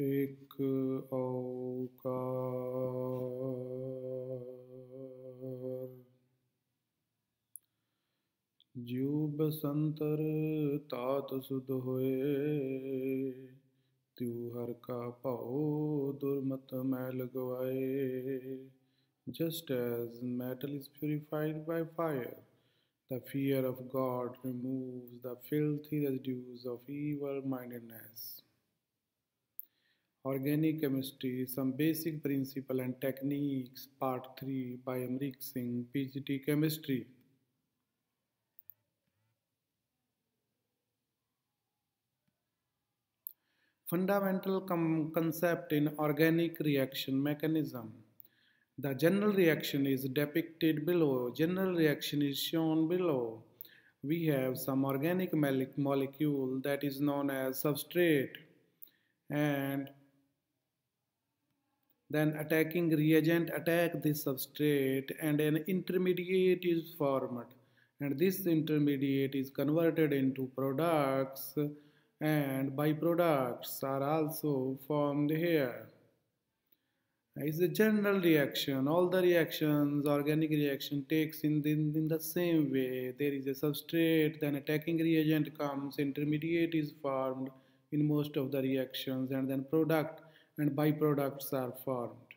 एक ओंकार ज्यों बसंतर तात सुध होए त्यों हर का पाओ दुर्मत मैल गवाए. Just as metal is purified by fire, the fear of God removes the filthy residues of evil mindedness. Organic Chemistry, Some Basic Principles and Techniques, Part 3 by Amrik Singh, PhD Chemistry. Fundamental concept in organic reaction mechanism. The general reaction is depicted below. General reaction is shown below. We have some organic molecule that is known as substrate, and then attacking reagent attack this substrate and an intermediate is formed, and this intermediate is converted into products, and byproducts are also formed here. It's a general reaction. All the reactions, organic reaction takes in the same way. There is a substrate, then attacking reagent comes, intermediate is formed in most of the reactions, and then product and byproducts are formed.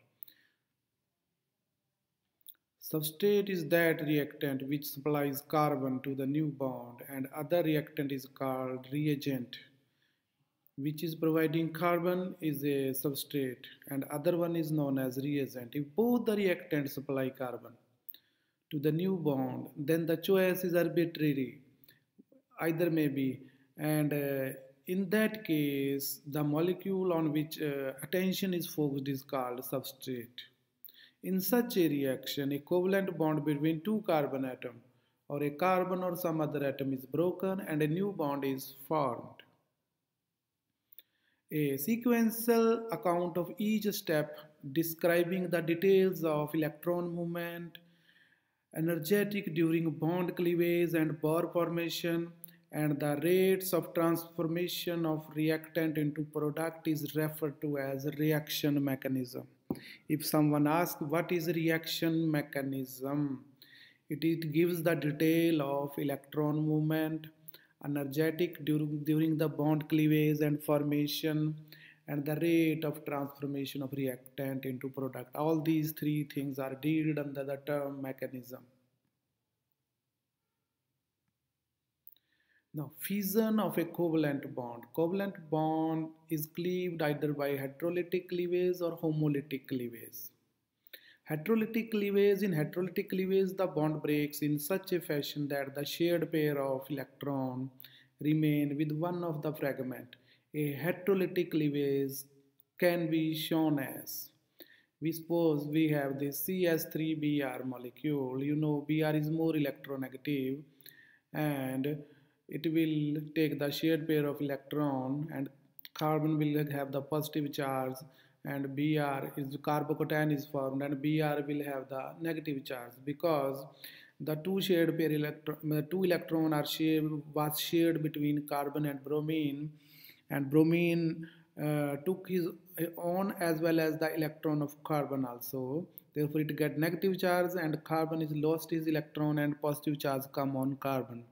Substrate is that reactant which supplies carbon to the new bond, and other reactant is called reagent which is providing carbon is a substrate, and other one is known as reagent. If both the reactants supply carbon to the new bond, then the choice is arbitrary, either may be, and in that case the molecule on which attention is focused is called substrate. In such a reaction, a covalent bond between two carbon atoms or a carbon or some other atom is broken and a new bond is formed. A sequential account of each step describing the details of electron movement, energetic during bond cleavage and Bohr formation, and the rates of transformation of reactant into product is referred to as reaction mechanism. If someone asks what is reaction mechanism, it gives the detail of electron movement, energetic during the bond cleavage and formation, and the rate of transformation of reactant into product. All these three things are dealt under the term mechanism. Now, fission of a covalent bond. Covalent bond is cleaved either by heterolytic cleavage or homolytic cleavage. In heterolytic cleavage, the bond breaks in such a fashion that the shared pair of electrons remain with one of the fragment. A heterolytic cleavage can be shown as, we suppose we have this CH3Br molecule. You know, Br is more electronegative, and it will take the shared pair of electron, and carbon will have the positive charge, and Br is carbocation is formed, and Br will have the negative charge because the two electron are shared between carbon and bromine, and bromine took his own as well as the electron of carbon also. Therefore, it get negative charge, and carbon is lost his electron, and positive charge come on carbon.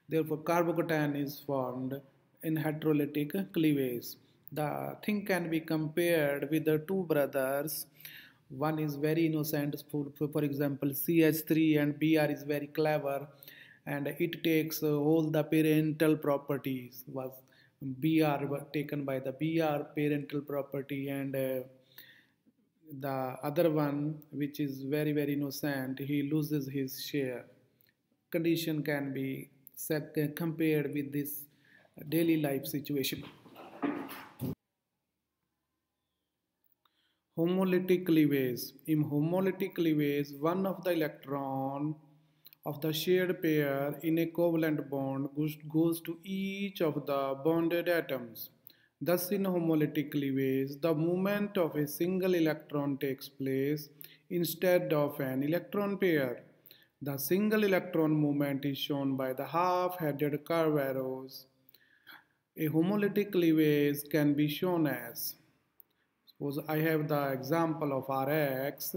Therefore, carbocation is formed in heterolytic cleavage. The thing can be compared with the two brothers. One is very innocent, for example, CH3, and Br is very clever, and it takes all the parental properties. Was Br taken by the Br parental property, and the other one, which is very innocent, he loses his share. Condition can be compared with this daily life situation. Homolytic cleavage. In homolytic cleavage, one of the electron of the shared pair in a covalent bond goes to each of the bonded atoms. Thus, in homolytic cleavage, the movement of a single electron takes place instead of an electron pair. The single electron movement is shown by the half-headed curve arrows. A homolytic cleavage can be shown as Suppose I have the example of Rx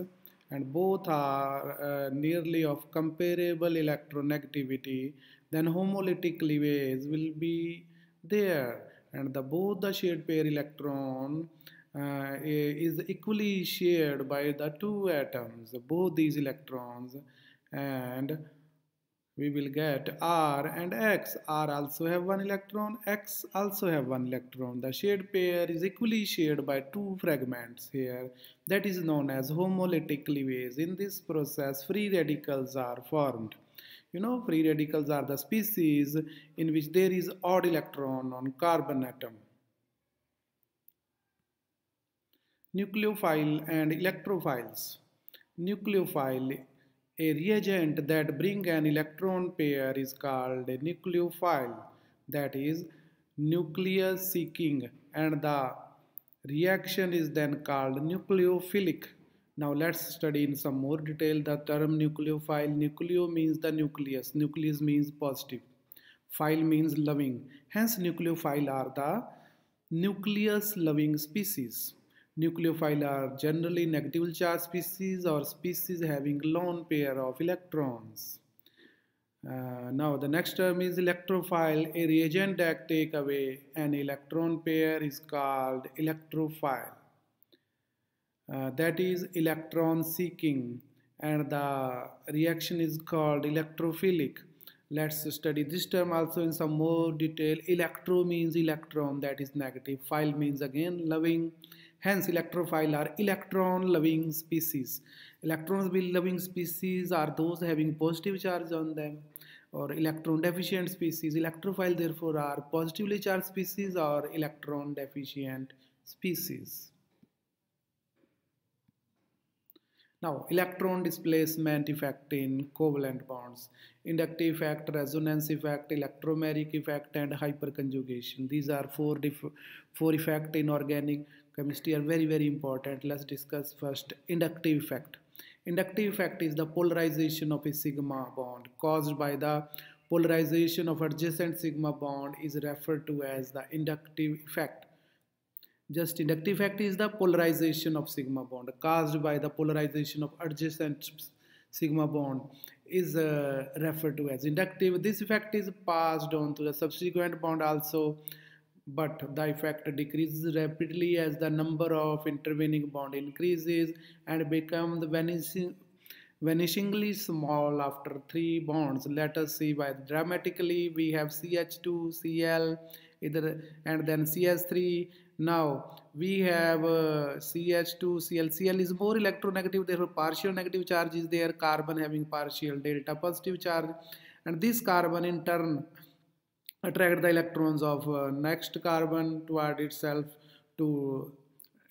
and both are nearly of comparable electronegativity, then homolytic cleavage will be there, and the both the shared pair electron is equally shared by the two atoms, both these electrons, and we will get R and X. R also have one electron, X also have one electron. The shared pair is equally shared by two fragments here. That is known as homolytic cleavage. In this process, free radicals are formed. You know, free radicals are the species in which there is odd electron on carbon atom. Nucleophile and electrophiles. Nucleophile, a reagent that bring an electron pair, is called a nucleophile, that is nucleus seeking, and the reaction is then called nucleophilic. Now let's study in some more detail the term nucleophile. Nucleo means the nucleus, nucleus means positive, phile means loving, hence nucleophile are the nucleus loving species. Nucleophile are generally negatively charged species or species having lone pair of electrons. Now the next term is electrophile. A reagent that take away an electron pair is called electrophile. That is electron seeking, and the reaction is called electrophilic. Let's study this term also in some more detail. Electro means electron, that is negative. Phile means again loving. Hence electrophile are electron loving species. Electron loving species are those having positive charge on them, or electron deficient species. Electrophile therefore are positively charged species or electron deficient species. Now, electron displacement effect in covalent bonds, inductive effect, resonance effect, electromeric effect, and hyperconjugation. These are four effects in organic chemistry are very important. Let's discuss first inductive effect. Inductive effect is the polarization of a sigma bond caused by the polarization of adjacent sigma bond is referred to as the inductive effect. Just inductive effect is the polarization of sigma bond caused by the polarization of adjacent sigma bond is referred to as inductive. This effect is passed on to the subsequent bond also, but the effect decreases rapidly as the number of intervening bond increases and becomes vanishingly small after 3 bonds. Let us see why. Dramatically, we have CH2, Cl, either, and then CH3. Now we have CH2, Cl. Cl is more electronegative, therefore partial negative charge is there, carbon having partial delta positive charge, and this carbon in turn attract the electrons of next carbon toward itself to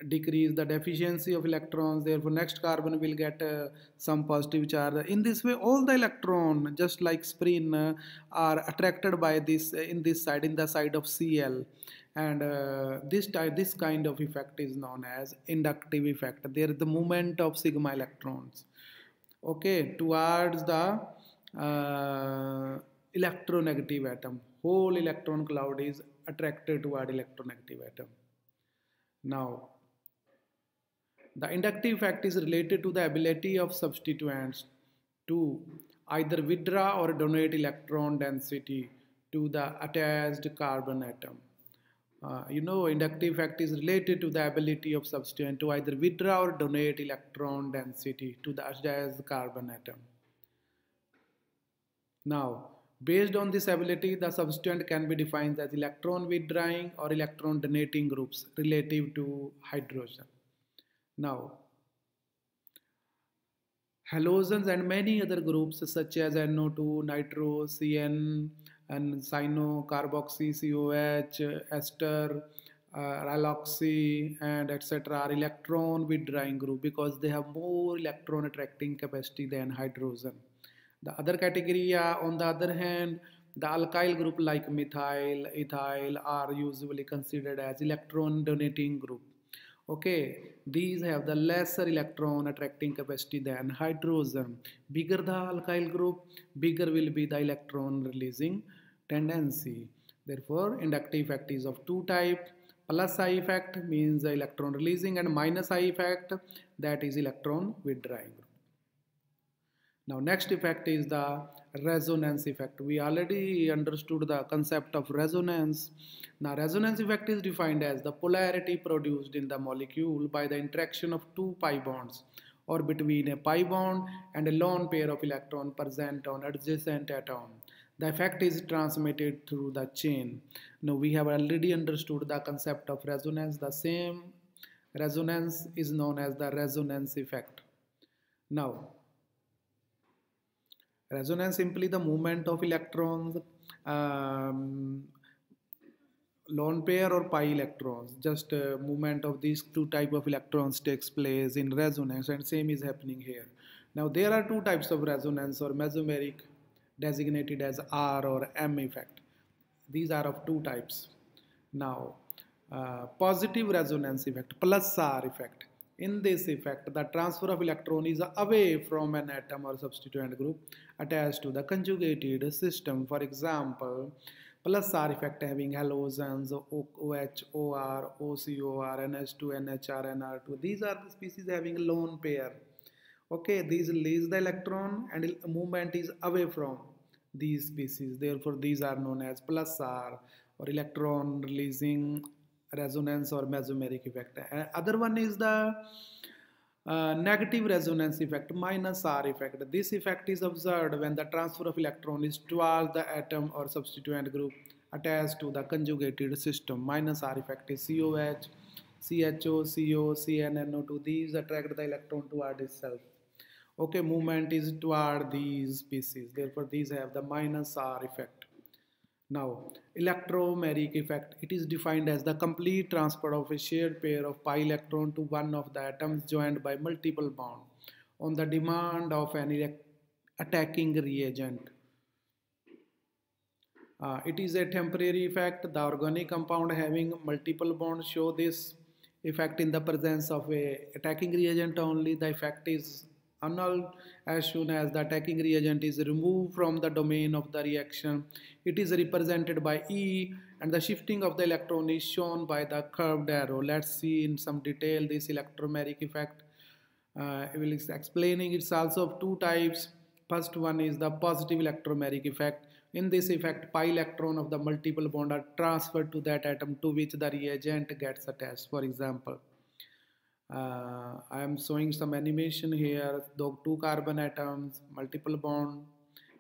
decrease the deficiency of electrons. Therefore next carbon will get some positive charge. In this way all the electron, just like spin, are attracted by this in this side, in the side of Cl, and this kind of effect is known as inductive effect. There is the movement of sigma electrons, okay, towards the electronegative atom. Whole electron cloud is attracted toward electronegative atom. Now the inductive effect is related to the ability of substituents to either withdraw or donate electron density to the attached carbon atom. Inductive effect is related to the ability of substituent to either withdraw or donate electron density to the attached carbon atom. Now, based on this ability, the substituent can be defined as electron withdrawing or electron donating groups relative to hydrogen. Now, halogens and many other groups such as NO2, nitro, CN, and cyno, carboxy, COH, ester, raloxy, and etc. are electron withdrawing group because they have more electron attracting capacity than hydrogen. The other category, on the other hand, the alkyl group like methyl, ethyl are usually considered as electron donating group. Okay, these have the lesser electron attracting capacity than hydrogen. Bigger the alkyl group, bigger will be the electron releasing tendency. Therefore, inductive effect is of two types. Plus I effect means the electron releasing, and minus I effect, that is electron withdrawing. Now next effect is the resonance effect. We already understood the concept of resonance. Now resonance effect is defined as the polarity produced in the molecule by the interaction of two pi bonds, or between a pi bond and a lone pair of electrons present on adjacent atom. The effect is transmitted through the chain. Now we have already understood the concept of resonance. The same resonance is known as the resonance effect. Now resonance simply the movement of electrons, um, lone pair or pi electrons, just movement of these two type of electrons takes place in resonance, and same is happening here. Now there are two types of resonance or mesomeric, designated as R or M effect. These are of two types. Now positive resonance effect, plus R effect. In this effect, the transfer of electron is away from an atom or substituent group attached to the conjugated system. For example, plus R effect having halogens OH, OR, OCOR, NH2, NHR, NR2. These are the species having a lone pair. Okay, these release the electron and movement is away from these species. Therefore, these are known as plus R or electron releasing resonance or mesomeric effect. Other one is the negative resonance effect, minus R effect. This effect is observed when the transfer of electron is towards the atom or substituent group attached to the conjugated system. Minus R effect is COH, CHO, CO, CnNO2. These attract the electron toward itself. Okay, movement is toward these species. Therefore, these have the minus R effect. Now, electromeric effect. It is defined as the complete transfer of a shared pair of pi electron to one of the atoms joined by multiple bonds on the demand of an attacking reagent. It is a temporary effect. The organic compound having multiple bonds show this effect in the presence of a attacking reagent only. The effect is annulled as soon as the attacking reagent is removed from the domain of the reaction. It is represented by E, and the shifting of the electron is shown by the curved arrow. Let's see in some detail this electromeric effect. I will explaining it's also of two types. First one is the positive electromeric effect. In this effect, pi electron of the multiple bond are transferred to that atom to which the reagent gets attached. For example, I am showing some animation here. The two carbon atoms, multiple bond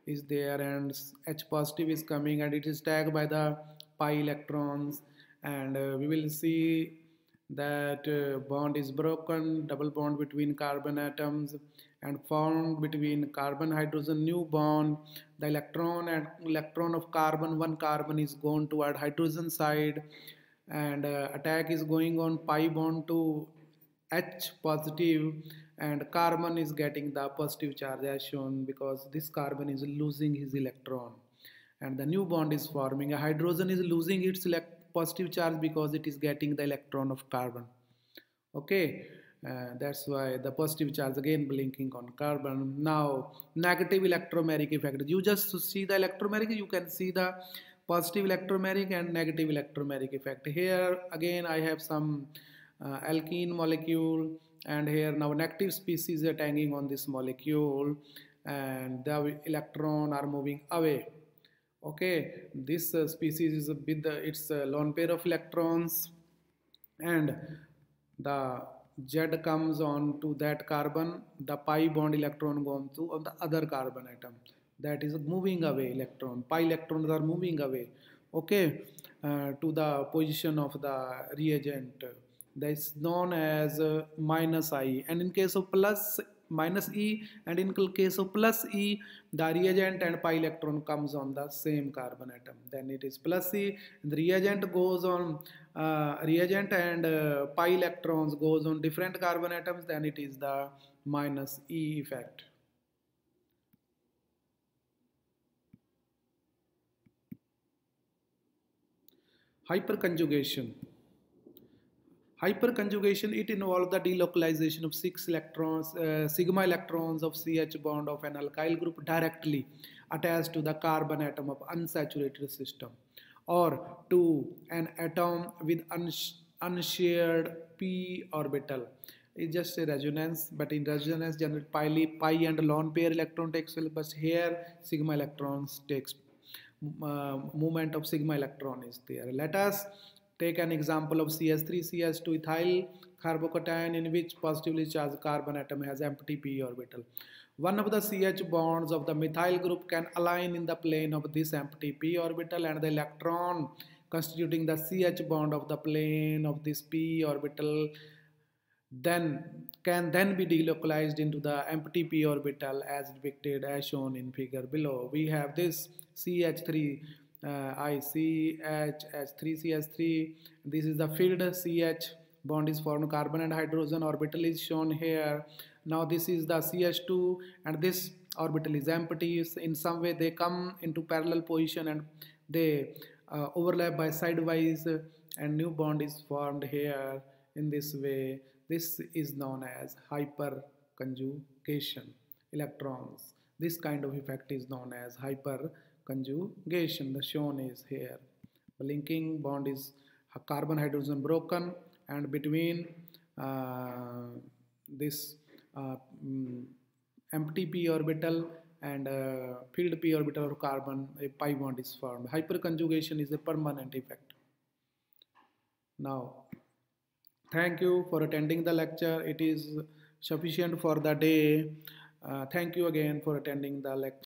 is there, and H positive is coming, and it is tagged by the pi electrons, and we will see that bond is broken, double bond between carbon atoms, and formed between carbon hydrogen new bond. The electron of carbon, one carbon is gone toward hydrogen side, and attack is going on pi bond to H positive, and carbon is getting the positive charge as shown, because this carbon is losing his electron and the new bond is forming. A hydrogen is losing its positive charge because it is getting the electron of carbon. Okay, that's why the positive charge again blinking on carbon. Now negative electromeric effect. You just see the electromeric, you can see the positive electromeric and negative electromeric effect. Here again I have some alkene molecule, and here now negative species are hanging on this molecule and the electron are moving away. Okay, this species is with its lone pair of electrons, and the Z comes on to that carbon, the pi bond electron goes to on the other carbon atom, that is moving away electron. Pi electrons are moving away, okay, to the position of the reagent. That is known as minus I, and in case of plus minus E, and in case of plus E, the reagent and pi electron comes on the same carbon atom, then it is plus E. The reagent goes on reagent and pi electrons goes on different carbon atoms, then it is the minus E effect. Hyperconjugation. Hyperconjugation, it involves the delocalization of sigma electrons of CH bond of an alkyl group directly attached to the carbon atom of unsaturated system. or to an atom with unshared p orbital. It's just a resonance, but in resonance generally pi and lone pair electron takes place, but here sigma electrons takes movement of sigma electron is there. Let us take an example of CH3 CH2 ethyl carbocation, in which positively charged carbon atom has empty p orbital. One of the CH bonds of the methyl group can align in the plane of this empty p orbital, and the electron constituting the CH bond of the plane of this p orbital then can then be delocalized into the empty p orbital as depicted as shown in figure below. We have this CH3 ICH3CH3. This is the filled CH bond is formed, carbon and hydrogen orbital is shown here. Now this is the CH2 and this orbital is empty. In some way they come into parallel position and they overlap by sidewise, and new bond is formed here in this way. This is known as hyperconjugation electrons. This kind of effect is known as hyperconjugation. The shown is here. The linking bond is carbon hydrogen broken, and between this empty p orbital and filled p orbital of carbon, a pi bond is formed. Hyperconjugation is a permanent effect. Now, thank you for attending the lecture. It is sufficient for the day. Thank you again for attending the lecture.